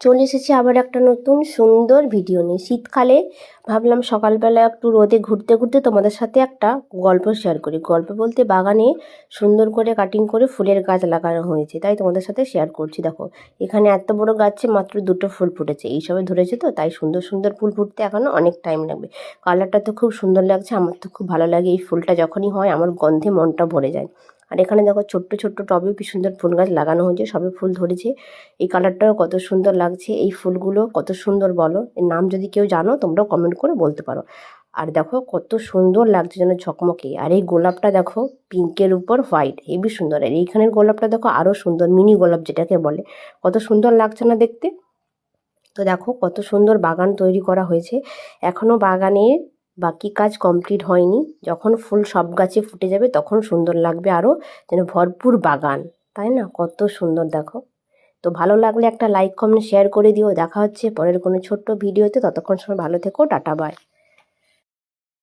চলে এসেছি আবার একটা নতুন সুন্দর ভিডিও নিয়ে। শীতকালে ভাবলাম সকালবেলা একটু রোদে ঘুরতে ঘুরতে তোমাদের সাথে একটা গল্প শেয়ার করি। গল্প বলতে বাগানে সুন্দর করে কাটিং করে ফুলের গাছ লাগানো হয়েছে, তাই তোমাদের সাথে শেয়ার করছি। দেখো এখানে এত বড় গাছে মাত্র 2টো ফুল ফুটেছে, এইসবে ধরেছে, তো তাই সুন্দর সুন্দর ফুল ফুটতে এখনও অনেক টাইম লাগবে। কালারটা তো খুব সুন্দর লাগছে, আমার তো খুব ভালো লাগে। এই ফুলটা যখনই হয় আমার গন্ধে মনটা ভরে যায়। আর এখানে দেখো ছোট্ট ছোট্ট টবে কি সুন্দর ফুল গাছ লাগানো হয়েছে, সবে ফুল ধরেছে। এই কালারটাও কত সুন্দর লাগছে। এই ফুলগুলো কত সুন্দর বলো, এর নাম যদি কেউ জানো তোমরাও কমেন্ট করে বলতে পারো। আর দেখো কত সুন্দর লাগছে যেন ঝকমকে। আর এই গোলাপটা দেখো পিঙ্কের উপর হোয়াইট, হেবি সুন্দর। আর এইখানের গোলাপটা দেখো আরও সুন্দর, মিনি গোলাপ যেটাকে বলে, কত সুন্দর লাগছে না দেখতে। তো দেখো কত সুন্দর বাগান তৈরি করা হয়েছে। এখনও বাগানের বাকি কাজ কমপ্লিট হয়নি। যখন ফুল সব গাছে ফুটে যাবে তখন সুন্দর লাগবে আরও, যেন ভরপুর বাগান, তাই না? কত সুন্দর দেখো। তো ভালো লাগলে একটা লাইক কমেন্ট শেয়ার করে দিও। দেখা হচ্ছে পরের কোনো ছোট্ট ভিডিওতে। ততক্ষণ সময় ভালো থেকো, টাটা বাই।